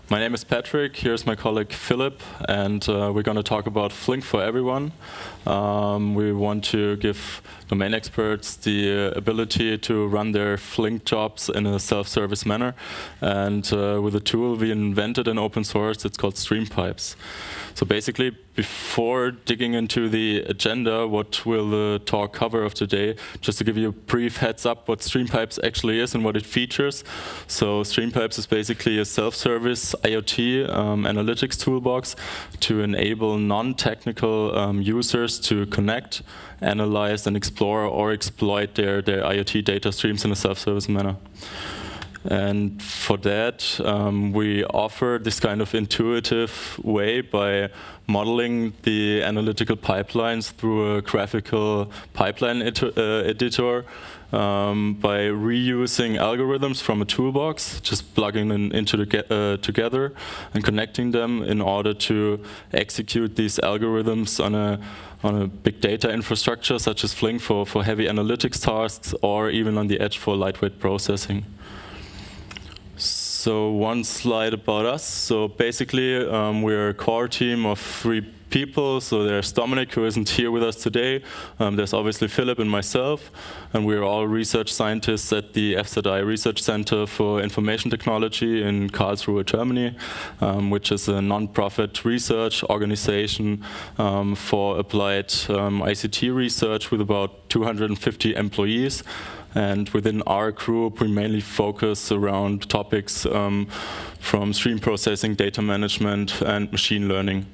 My name is Patrick, here's my colleague Philipp, and we're going to talk about Flink for everyone. We want to give domain experts the ability to run their Flink jobs in a self-service manner. And with a tool we invented in open source, it's called StreamPipes. So basically, before digging into the agenda, what will the talk cover of today, just to give you a brief heads up what StreamPipes actually is and what it features. So StreamPipes is basically a self-service IoT analytics toolbox to enable non-technical users to connect, analyze, and explore or exploit their IoT data streams in a self-service manner. And for that, we offer this kind of intuitive way by modeling the analytical pipelines through a graphical pipeline editor, by reusing algorithms from a toolbox, just plugging them into together and connecting them in order to execute these algorithms on a big data infrastructure such as Flink for heavy analytics tasks, or even on the edge for lightweight processing. So one slide about us. So basically, we're a core team of 3 people. So there's Dominic, who isn't here with us today. There's obviously Philipp and myself. And we're all research scientists at the FZI Research Center for Information Technology in Karlsruhe, Germany, which is a non-profit research organization for applied ICT research with about 250 employees. And within our group, we mainly focus around topics from stream processing, data management, and machine learning.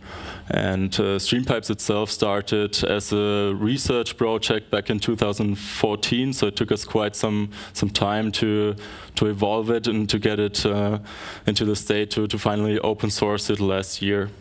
And StreamPipes itself started as a research project back in 2014, so it took us quite some time to evolve it and to get it into the state to finally open source it last year.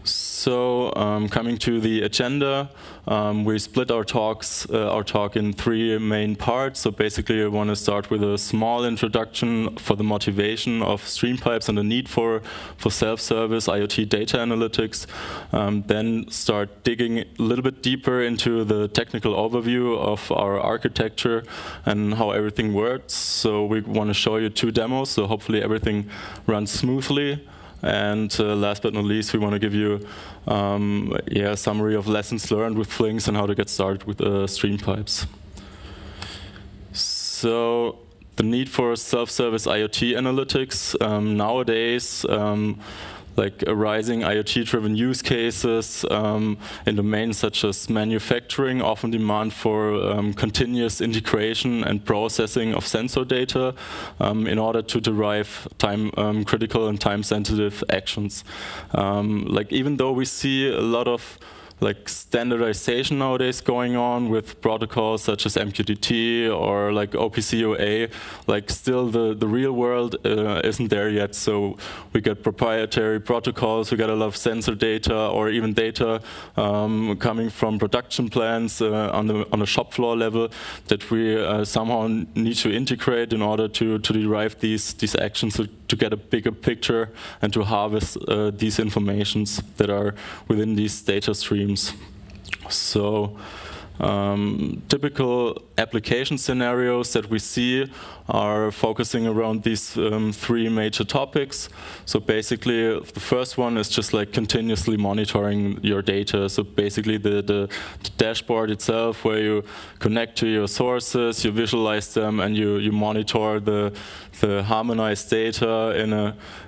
So coming to the agenda, we split our talk in 3 main parts. So basically, I want to start with a small introduction for the motivation of StreamPipes and the need for self-service IoT data analytics. Then start digging a little bit deeper into the technical overview of our architecture and how everything works. So we want to show you 2 demos, so hopefully everything runs smoothly. And last but not least, we want to give you a summary of lessons learned with Flinks and how to get started with StreamPipes. So the need for self-service IoT analytics nowadays, like arising IoT-driven use cases in domains such as manufacturing often demand for continuous integration and processing of sensor data in order to derive time-critical and time-sensitive actions. Like even though we see a lot of standardization nowadays going on with protocols such as MQTT or like OPC-UA, still the real world isn't there yet. So we get proprietary protocols, we get a lot of sensor data or even data coming from production plants on a shop floor level that we somehow need to integrate in order to derive these actions to get a bigger picture and to harvest these informations that are within these data streams. So typical application scenarios that we see are focusing around these 3 major topics. So basically, the first one is just like continuously monitoring your data. So basically the dashboard itself, where you connect to your sources, you visualize them, and you monitor the harmonized data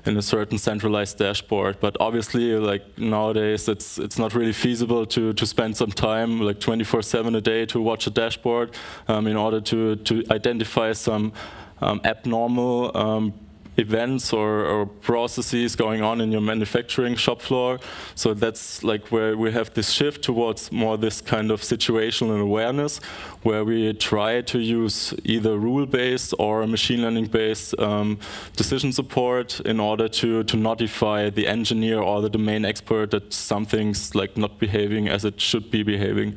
in a certain centralized dashboard. But obviously, like nowadays, it's not really feasible to spend some time, like 24/7 a day, to watch a dashboard in order to identify some abnormal events or processes going on in your manufacturing shop floor. So that's like where we have this shift towards more this kind of situational awareness, where we try to use either rule-based or machine learning-based decision support in order to notify the engineer or the domain expert that something's like not behaving as it should be behaving.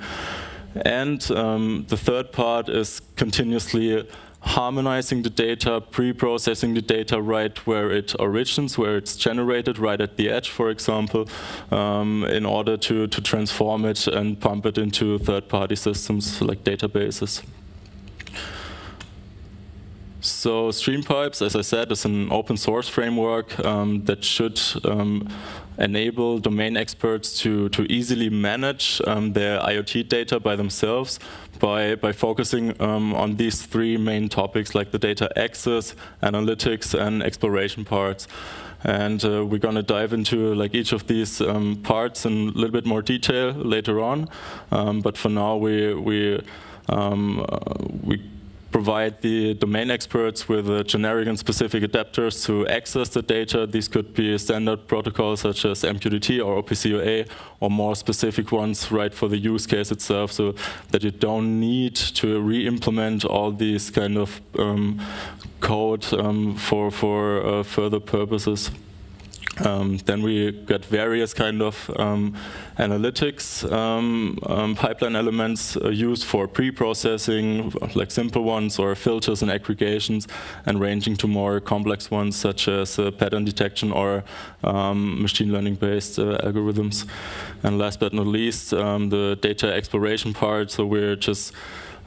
And the third part is continuously harmonizing the data, pre-processing the data right where it originates, where it's generated, right at the edge, for example, in order to transform it and pump it into third-party systems like databases. So StreamPipes, as I said, is an open source framework that should enable domain experts to easily manage their IoT data by themselves by focusing on these three main topics, like the data access, analytics, and exploration parts. And we're going to dive into like each of these parts in a little bit more detail later on. But for now, we provide the domain experts with generic and specific adapters to access the data. These could be standard protocols such as MQTT or OPC-UA, or more specific ones right for the use case itself, so that you don't need to re-implement all these kind of code for further purposes. Then we got various kind of analytics pipeline elements used for pre-processing, like simple ones, or filters and aggregations, and ranging to more complex ones such as pattern detection or machine learning-based algorithms. And last but not least, the data exploration part. So we're just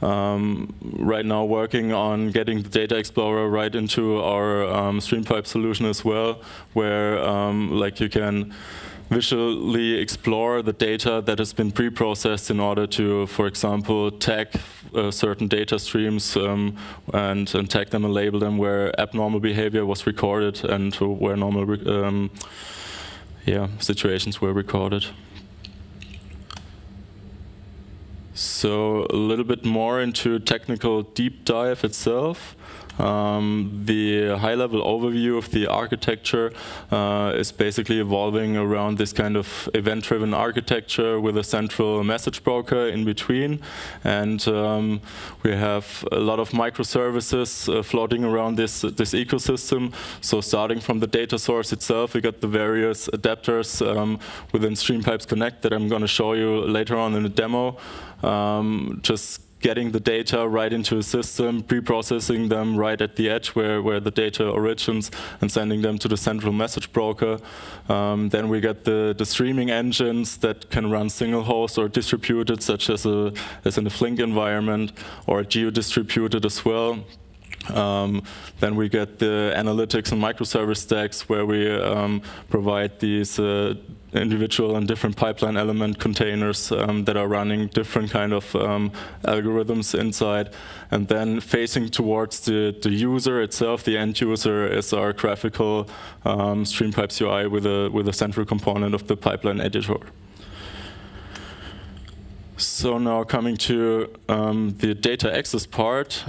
right now working on getting the Data Explorer right into our StreamPipe solution as well, where like you can visually explore the data that has been pre-processed in order to, for example, tag certain data streams and tag them and label them where abnormal behavior was recorded and where normal situations were recorded. So a little bit more into technical deep dive itself. The high-level overview of the architecture is basically evolving around this kind of event-driven architecture with a central message broker in between. And we have a lot of microservices floating around this ecosystem. So starting from the data source itself, we got the various adapters within StreamPipes Connect that I'm going to show you later on in the demo. Just getting the data right into a system, pre-processing them right at the edge where the data origins, and sending them to the central message broker. Then we get the streaming engines that can run single host or distributed, such as in a Flink environment, or geo-distributed as well. Then we get the analytics and microservice stacks, where we provide these individual and different pipeline element containers that are running different kind of algorithms inside. And then facing towards the user itself, the end user, is our graphical StreamPipes UI with a central component of the pipeline editor. So now coming to the data access part,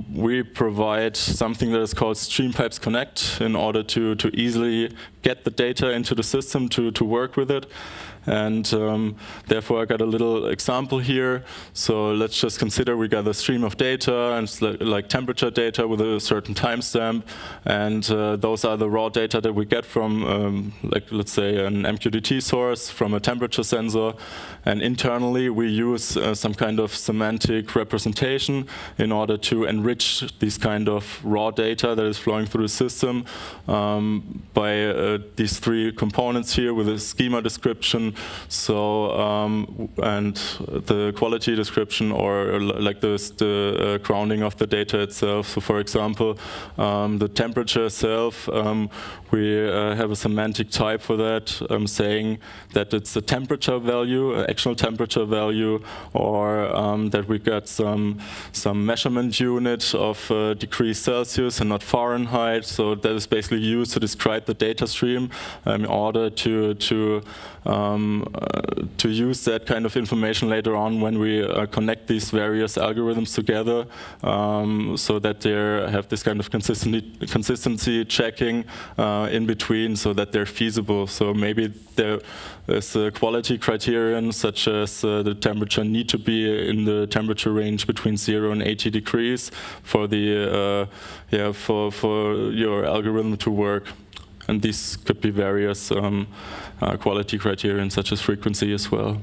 we provide something that is called StreamPipes Connect in order to easily get the data into the system to work with it. And therefore I got a little example here. So let's just consider we got a stream of data, and it's like temperature data with a certain timestamp, and those are the raw data that we get from like, let's say, an MQTT source from a temperature sensor. And internally we use some kind of semantic representation in order to enrich these kind of raw data that is flowing through the system by these three components here with a schema description, and the quality description, or like the grounding of the data itself. So for example, the temperature itself, we have a semantic type for that, saying that it's a temperature value, an actual temperature value, or that we got some measurement unit of degrees Celsius and not Fahrenheit. So that is basically used to describe the data stream in order to use that kind of information later on when we connect these various algorithms together, so that they have this kind of consistency checking in between, so that they're feasible. So maybe there is a quality criterion, such as the temperature need to be in the temperature range between 0 and 80 degrees for the for your algorithm to work. And these could be various quality criterion, such as frequency as well.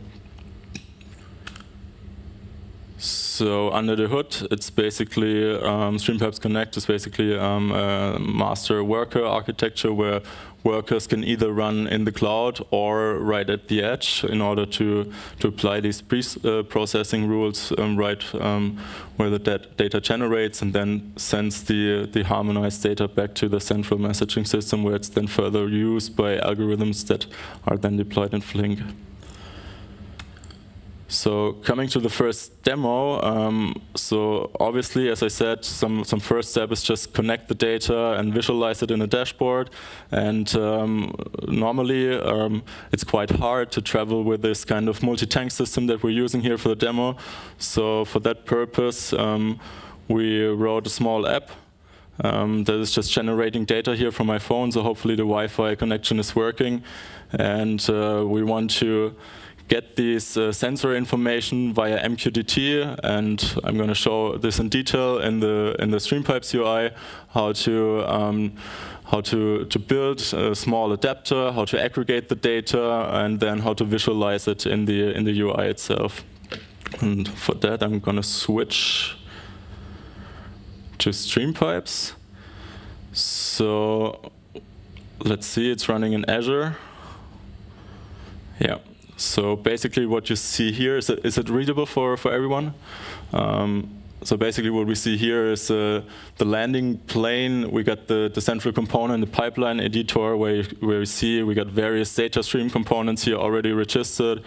So under the hood, it's basically StreamPipes Connect is basically a master-worker architecture where workers can either run in the cloud or right at the edge in order to apply these processing rules right where the data generates and then sends the harmonized data back to the central messaging system where it's then further used by algorithms that are then deployed in Flink. So coming to the first demo, so obviously, as I said, some first step is just connect the data and visualize it in a dashboard. And normally, it's quite hard to travel with this kind of multi-tank system that we're using here for the demo. So for that purpose, we wrote a small app that is just generating data here from my phone. So hopefully the Wi-Fi connection is working. And we want to get these sensor information via MQTT, and I'm going to show this in detail in the StreamPipes UI, how to build a small adapter, how to aggregate the data, and then how to visualize it in the UI itself. And for that, I'm going to switch to StreamPipes. So let's see, it's running in Azure. Yeah. So basically what you see here, is it readable for everyone? So basically what we see here is the landing plane. We got the central component, the pipeline editor, where we see we got various data stream components here already registered.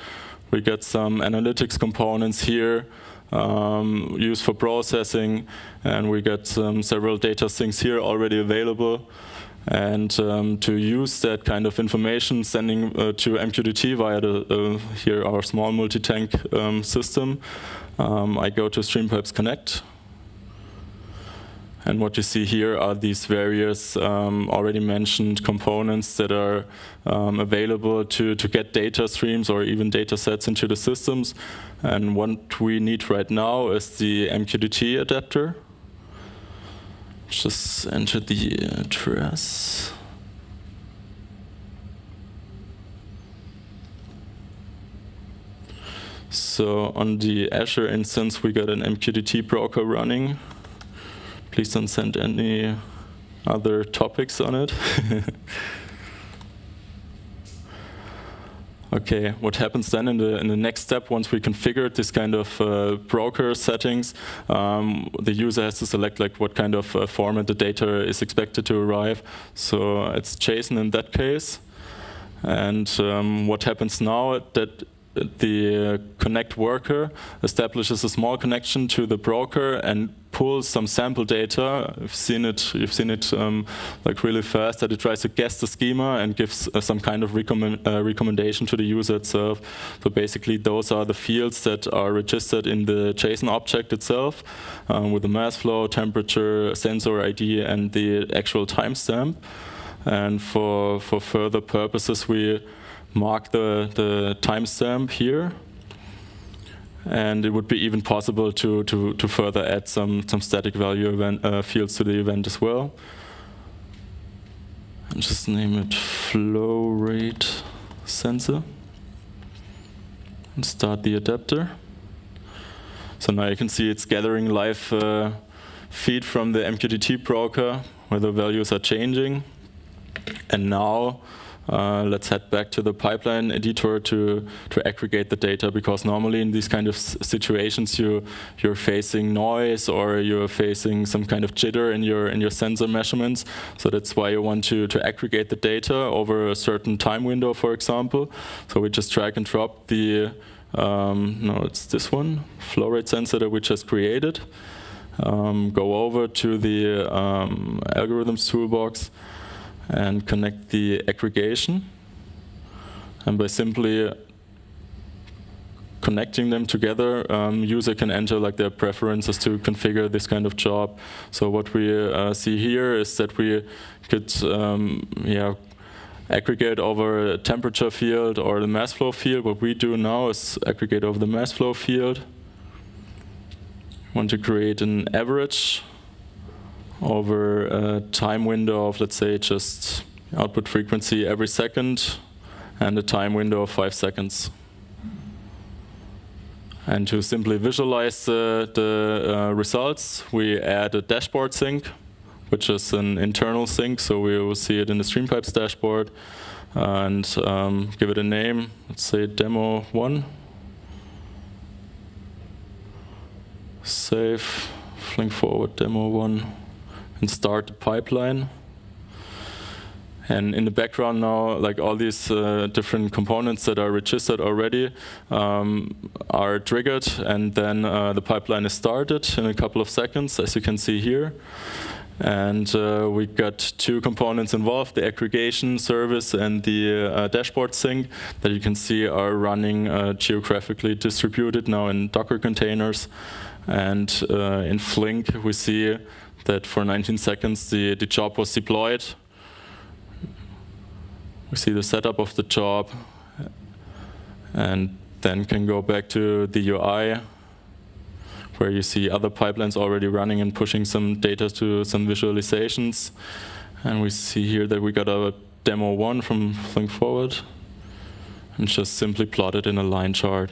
We got some analytics components here used for processing, and we got several data sinks here already available. And to use that kind of information, sending to MQTT via here our small multi-tank system, I go to StreamPipes Connect. And what you see here are these various already mentioned components that are available to get data streams or even data sets into the systems. And what we need right now is the MQTT adapter. Just enter the address. So on the Azure instance, we got an MQTT broker running. Please don't send any other topics on it. Okay, what happens then in the next step, once we configured this kind of broker settings, the user has to select like what kind of format the data is expected to arrive. So it's JSON in that case. And what happens now, that the connect worker establishes a small connection to the broker and pulls some sample data. You've seen it like really fast, that it tries to guess the schema and gives some kind of recommendation to the user itself. So basically those are the fields that are registered in the JSON object itself with the mass flow, temperature, sensor ID, and the actual timestamp. And for further purposes, we mark the timestamp here. And it would be even possible to further add some static value event, fields to the event as well. And just name it flow rate sensor. And start the adapter. So now you can see it's gathering live feed from the MQTT broker where the values are changing. And now let's head back to the pipeline editor to aggregate the data, because normally in these kind of situations you're facing noise or you're facing some kind of jitter in your sensor measurements. So that's why you want to aggregate the data over a certain time window, for example. So we just drag and drop the no, it's this one, flow rate sensor that we just created. Go over to the algorithms toolbox and connect the aggregation. And by simply connecting them together, user can enter like their preferences to configure this kind of job. So what we see here is that we could aggregate over a temperature field or the mass flow field. What we do now is aggregate over the mass flow field. Want to create an average over a time window of, let's say, just output frequency every second and a time window of 5 seconds. And to simply visualize the results, we add a dashboard sync, which is an internal sync, so we will see it in the StreamPipes dashboard, and give it a name. Let's say demo 1. Save, Flink forward demo 1, and start the pipeline. And in the background now, like all these different components that are registered already are triggered, and then the pipeline is started in a couple of seconds, as you can see here. And we got 2 components involved, the aggregation service and the dashboard sync, that you can see are running geographically distributed now in Docker containers. And in Flink, we see that for 19 seconds the job was deployed. We see the setup of the job, and then can go back to the UI, where you see other pipelines already running and pushing some data to some visualizations. And we see here that we got a demo 1 from Flink forward, and just simply plotted in a line chart.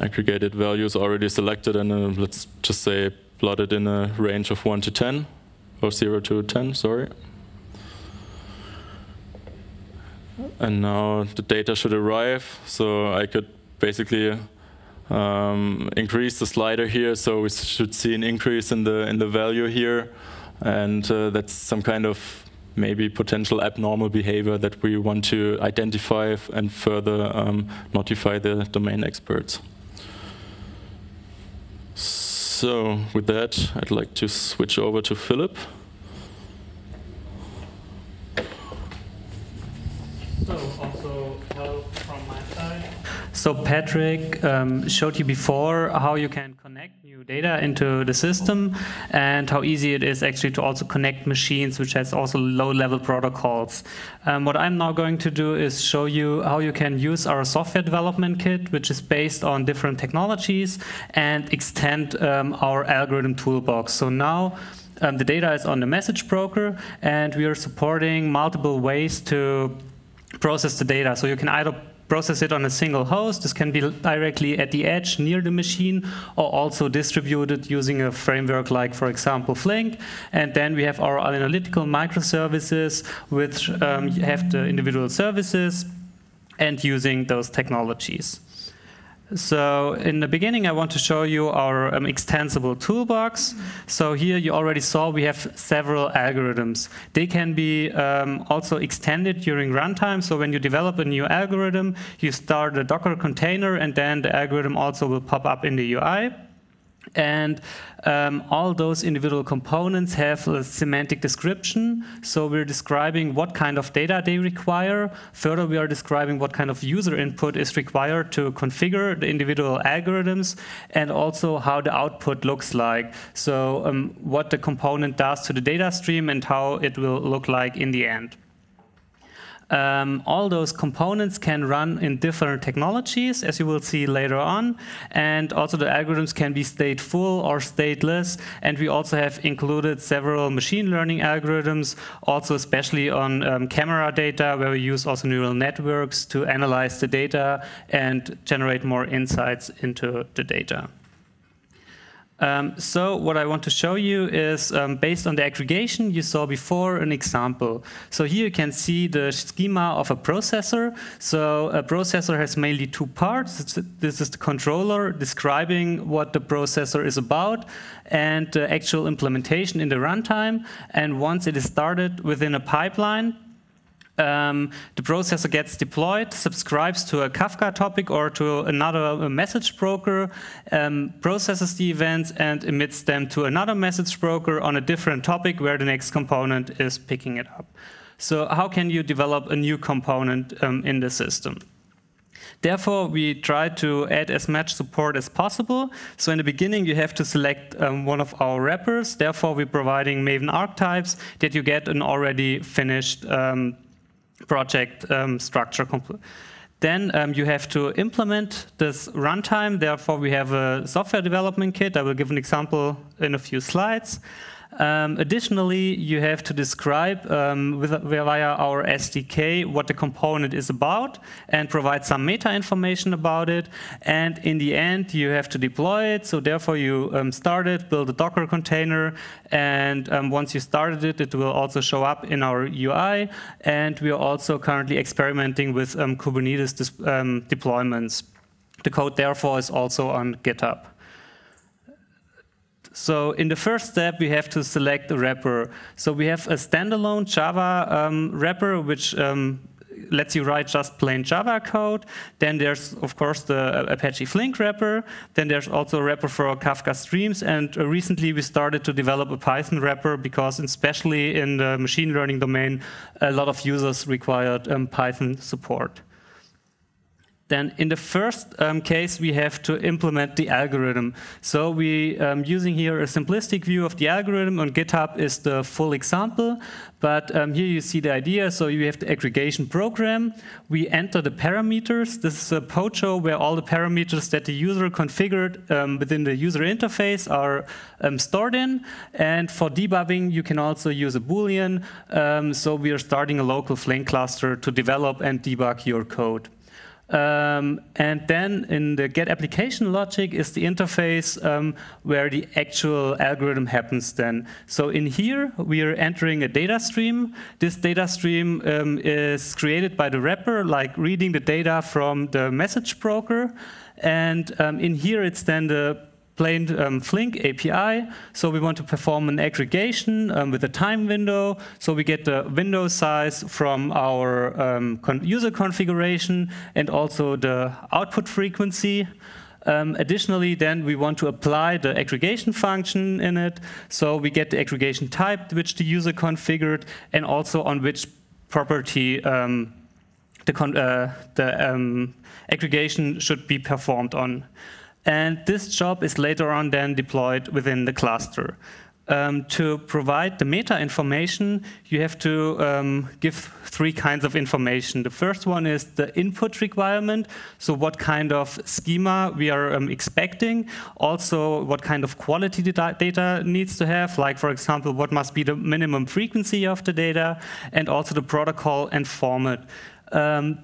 Aggregated values already selected, and let's just say plotted in a range of 1 to 10, or 0 to 10, sorry. And now the data should arrive, so I could basically increase the slider here, so we should see an increase in the value here, and that's some kind of maybe potential abnormal behavior that we want to identify and further notify the domain experts. So with that, I'd like to switch over to Philipp. So also hello from my side. So Patrick showed you before how you can connect new data into the system and how easy it is actually to also connect machines, which has also low-level protocols. What I'm now going to do is show you how you can use our software development kit, which is based on different technologies, and extend our algorithm toolbox. So now the data is on the message broker, and we are supporting multiple ways to process the data. So you can either process it on a single host. This can be directly at the edge near the machine, or also distributed using a framework like, for example, Flink. And then we have our analytical microservices, which have the individual services and using those technologies. So in the beginning, I want to show you our Extensible Toolbox. So here you already saw we have several algorithms. They can be also extended during runtime. So when you develop a new algorithm, you start a Docker container, and then the algorithm also will pop up in the UI. And all those individual components have a semantic description. So we're describing what kind of data they require. Further, we are describing what kind of user input is required to configure the individual algorithms, and also how the output looks like. So what the component does to the data stream and how it will look like in the end. All those components can run in different technologies, as you will see later on, and also the algorithms can be stateful or stateless, and we also have included several machine learning algorithms, also especially on camera data, where we use also neural networks to analyze the data and generate more insights into the data. So what I want to show you is, based on the aggregation you saw before, an example. So here you can see the schema of a processor. So a processor has mainly 2 parts. This is the controller describing what the processor is about, and the actual implementation in the runtime. And once it is started within a pipeline, the processor gets deployed, subscribes to a Kafka topic or to another message broker, processes the events and emits them to another message broker on a different topic where the next component is picking it up. So how can you develop a new component in the system? Therefore, we try to add as much support as possible. So in the beginning, you have to select one of our wrappers. Therefore, we're providing Maven archetypes that you get an already finished project structure. Then you have to implement this runtime. Therefore, we have a software development kit. I will give an example in a few slides. Additionally, you have to describe via our SDK what the component is about and provide some meta information about it. And in the end, you have to deploy it. So therefore, you start it, build a Docker container, and once you started it, it will also show up in our UI. And we are also currently experimenting with Kubernetes deployments. The code, therefore, is also on GitHub. So in the first step, we have to select a wrapper. So we have a standalone Java wrapper, which lets you write just plain Java code. Then there's, of course, the Apache Flink wrapper. Then there's also a wrapper for Kafka streams. And recently, we started to develop a Python wrapper because, especially in the machine learning domain, a lot of users required Python support. Then in the first case, we have to implement the algorithm. So we using here a simplistic view of the algorithm. On GitHub is the full example. But here you see the idea. So you have the aggregation program. We enter the parameters. This is a pocho where all the parameters that the user configured within the user interface are stored in. And for debugging, you can also use a Boolean. So we are starting a local Flink cluster to develop and debug your code. And then in the get application logic is the interface where the actual algorithm happens then. So in here, we are entering a data stream. This data stream is created by the wrapper, like reading the data from the message broker. And in here, it's then the plain Flink API. So we want to perform an aggregation with a time window. So we get the window size from our user configuration and also the output frequency. Additionally, then we want to apply the aggregation function in it. So we get the aggregation type which the user configured and also on which property the aggregation should be performed on. And this job is later on then deployed within the cluster. To provide the meta information, you have to give three kinds of information. The first one is the input requirement, so what kind of schema we are expecting. Also, what kind of quality the data needs to have, like, for example, what must be the minimum frequency of the data, and also the protocol and format.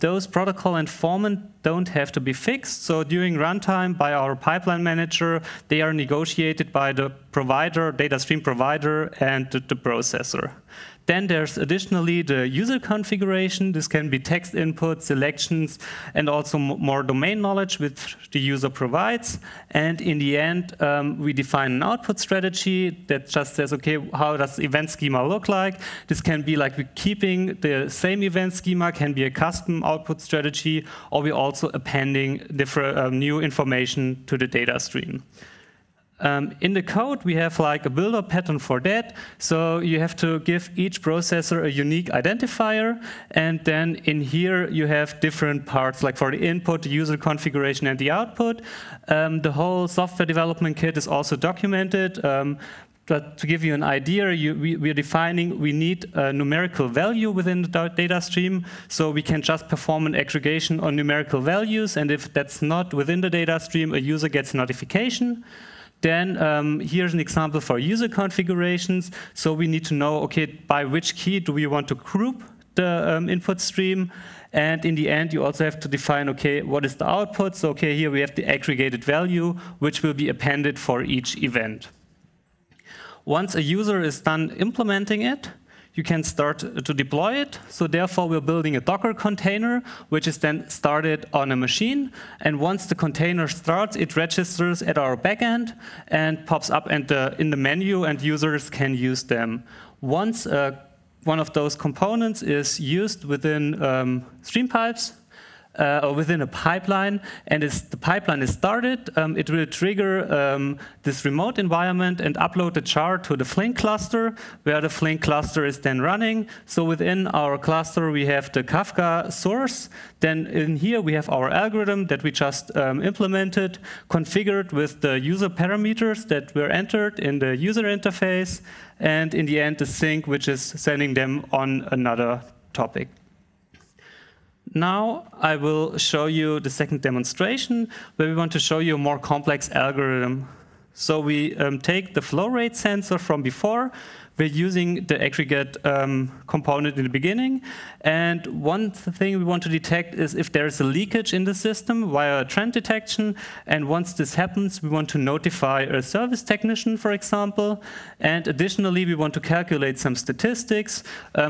Those protocol and format don't have to be fixed. So during runtime by our pipeline manager, they are negotiated by the provider, data stream provider, and the processor. Then there's additionally the user configuration. This can be text input, selections, and also more domain knowledge which the user provides. And in the end, we define an output strategy that just says, okay, how does the event schema look like? This can be like we're keeping the same event schema, can be a custom output strategy, or we're also appending different new information to the data stream. In the code, we have like a build-up pattern for that. So you have to give each processor a unique identifier. And then in here, you have different parts, like for the input, the user configuration, and the output. The whole software development kit is also documented. But to give you an idea, we are defining we need a numerical value within the data stream. So we can just perform an aggregation on numerical values. And if that's not within the data stream, a user gets a notification. Then here's an example for user configurations. So we need to know, okay, by which key do we want to group the input stream? And in the end, you also have to define, okay, what is the output? So okay, here we have the aggregated value, which will be appended for each event. Once a user is done implementing it, you can start to deploy it. So therefore, we're building a Docker container, which is then started on a machine. And once the container starts, it registers at our backend and pops up in the menu, and users can use them. Once one of those components is used within StreamPipes, or within a pipeline, and the pipeline is started, it will trigger this remote environment and upload the jar to the Flink cluster, where the Flink cluster is then running. So within our cluster, we have the Kafka source. Then in here, we have our algorithm that we just implemented, configured with the user parameters that were entered in the user interface, and in the end, the sink, which is sending them on another topic. Now I will show you the second demonstration where we want to show you a more complex algorithm. So we take the flow rate sensor from before. We're using the aggregate component in the beginning. And one thing we want to detect is if there is a leakage in the system via trend detection. And once this happens, we want to notify a service technician, for example. And additionally, we want to calculate some statistics,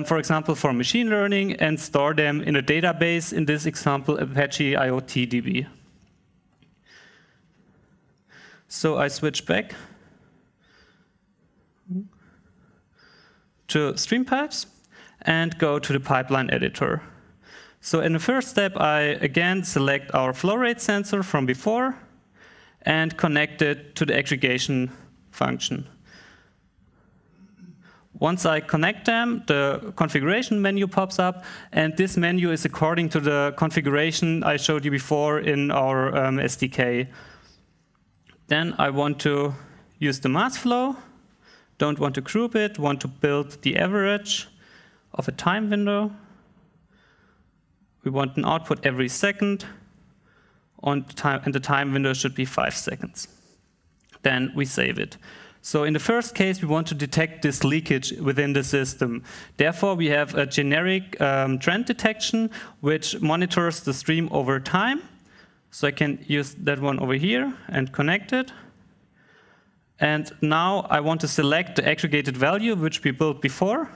for example, for machine learning, and store them in a database, in this example, Apache IoT-DB. So I switch back to StreamPipes and go to the pipeline editor. So in the first step, I again select our flow rate sensor from before and connect it to the aggregation function. Once I connect them, the configuration menu pops up, and this menu is according to the configuration I showed you before in our SDK. Then I want to use the mass flow. Don't want to group it, want to build the average of a time window. We want an output every second, and the time window should be 5 seconds. Then we save it. So in the first case, we want to detect this leakage within the system. Therefore, we have a generic trend detection, which monitors the stream over time. So I can use that one over here and connect it. And now I want to select the aggregated value, which we built before.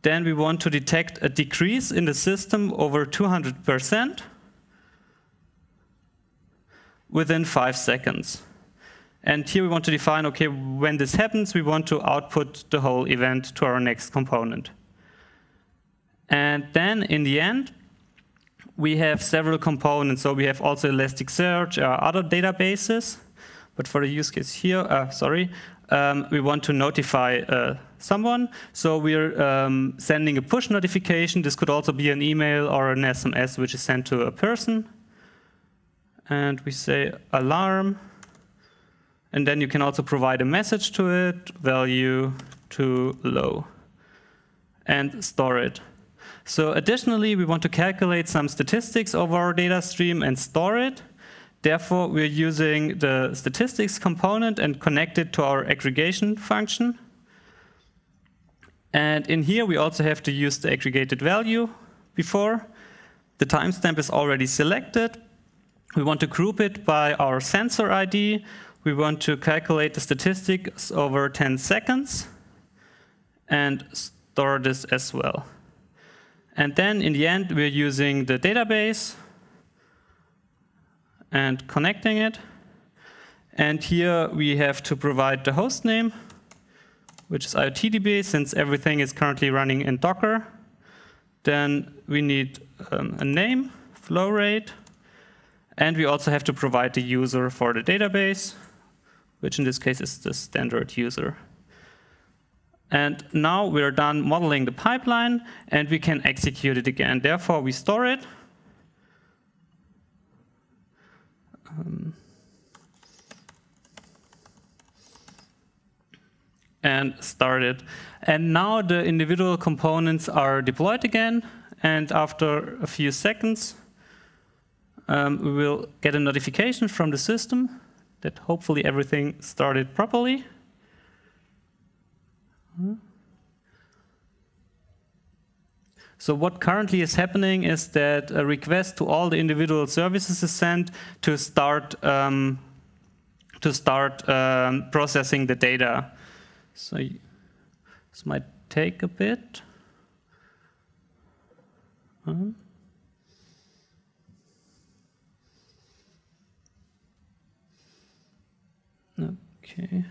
Then we want to detect a decrease in the system over 200% within 5 seconds. And here we want to define, okay, when this happens, we want to output the whole event to our next component. And then in the end, we have several components. So we have also Elasticsearch, other databases. But for the use case here, we want to notify someone. So we're sending a push notification. This could also be an email or an SMS, which is sent to a person. And we say alarm. And then you can also provide a message to it, value too low, and store it. So additionally, we want to calculate some statistics over our data stream and store it. Therefore, we're using the statistics component and connect it to our aggregation function. And in here, we also have to use the aggregated value before. The timestamp is already selected. We want to group it by our sensor ID. We want to calculate the statistics over 10 seconds and store this as well. And then in the end, we're using the database and connecting it. And here we have to provide the host name, which is IoT-DB, since everything is currently running in Docker. Then we need a name, flow rate, and we also have to provide the user for the database, which in this case is the standard user. And now we're done modeling the pipeline, and we can execute it again. Therefore, we store it. And start it. And now the individual components are deployed again. And after a few seconds, we will get a notification from the system that hopefully everything started properly. So what currently is happening is that a request to all the individual services is sent to start processing the data. So this might take a bit. Okay.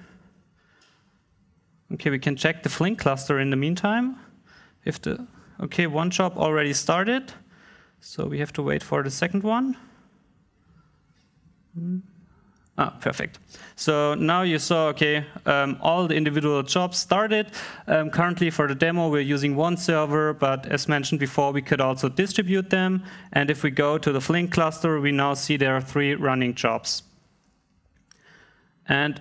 Okay, we can check the Flink cluster in the meantime. Okay, one job already started, so we have to wait for the second one. Perfect. So now you saw, okay, all the individual jobs started. Currently for the demo, we're using one server, but as mentioned before, we could also distribute them. And if we go to the Flink cluster, we now see there are 3 running jobs. And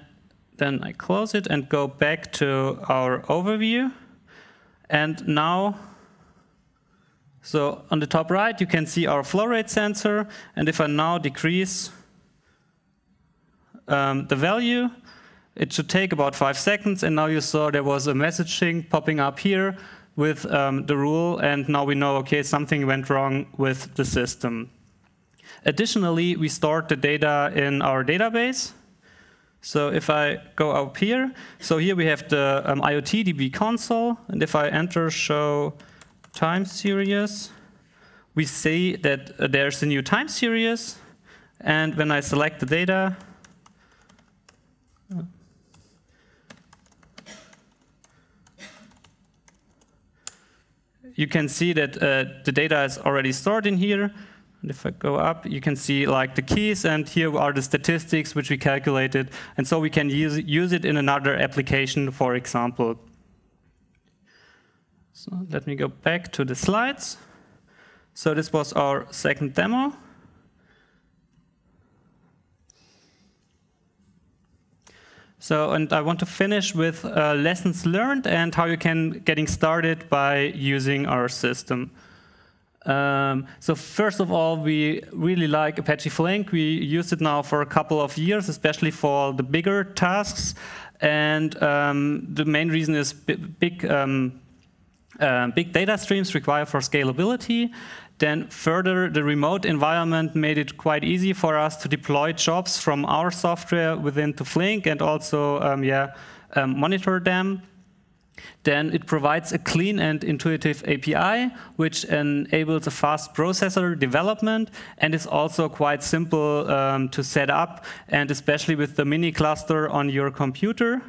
then I close it and go back to our overview. And now, so on the top right, you can see our flow rate sensor. And if I now decrease the value. It should take about 5 seconds, and now you saw there was a messaging popping up here with the rule, and now we know, okay, something went wrong with the system. Additionally, we stored the data in our database. So if I go up here, so here we have the IoT-DB console, and if I enter show time series, we see that there's a new time series, and when I select the data, you can see that the data is already stored in here. And if I go up, you can see like the keys, and here are the statistics which we calculated. And so we can use it in another application, for example. So let me go back to the slides. So this was our second demo. So, and I want to finish with lessons learned and how you can getting started by using our system. So first of all, we really like Apache Flink. We use it now for a couple of years, especially for the bigger tasks. And the main reason is big data streams require for scalability. Then further, the remote environment made it quite easy for us to deploy jobs from our software within to Flink and also monitor them. Then it provides a clean and intuitive API, which enables a fast processor development, and is also quite simple to set up, and especially with the mini cluster on your computer.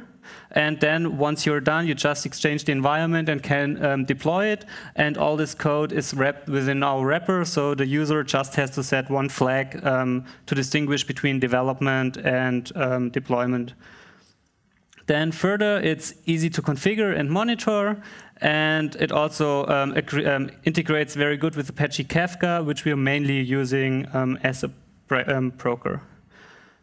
And then once you're done, you just exchange the environment and can deploy it. And all this code is wrapped within our wrapper, so the user just has to set one flag to distinguish between development and deployment. Then further, it's easy to configure and monitor, and it also integrates very good with Apache Kafka, which we are mainly using as a broker.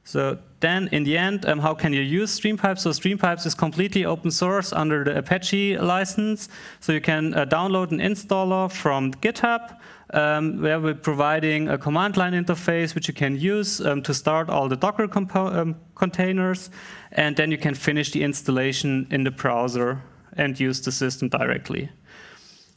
So then, in the end, how can you use StreamPipes? So StreamPipes is completely open source under the Apache license. So you can download an installer from GitHub, where we're providing a command line interface, which you can use to start all the Docker containers. And then you can finish the installation in the browser and use the system directly.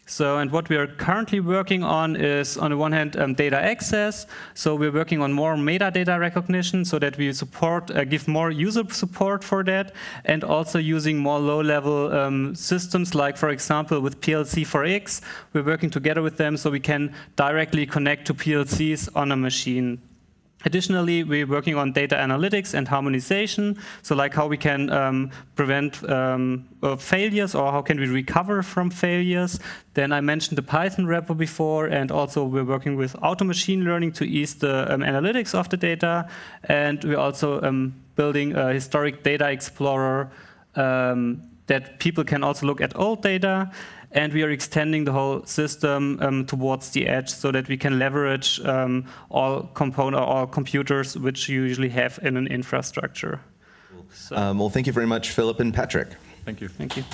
So, and what we are currently working on is, on the one hand, data access. So we're working on more metadata recognition so that we support, give more user support for that, and also using more low-level systems, like, for example, with PLC4X. We're working together with them so we can directly connect to PLCs on a machine. Additionally, we're working on data analytics and harmonization, so like how we can prevent failures, or how can we recover from failures. Then I mentioned the Python wrapper before, and also we're working with auto machine learning to ease the analytics of the data. And we're also building a historic data explorer that people can also look at old data. And we are extending the whole system towards the edge so that we can leverage all computers which you usually have in an infrastructure. Cool. Well, thank you very much, Philipp and Patrick. Thank you. Thank you.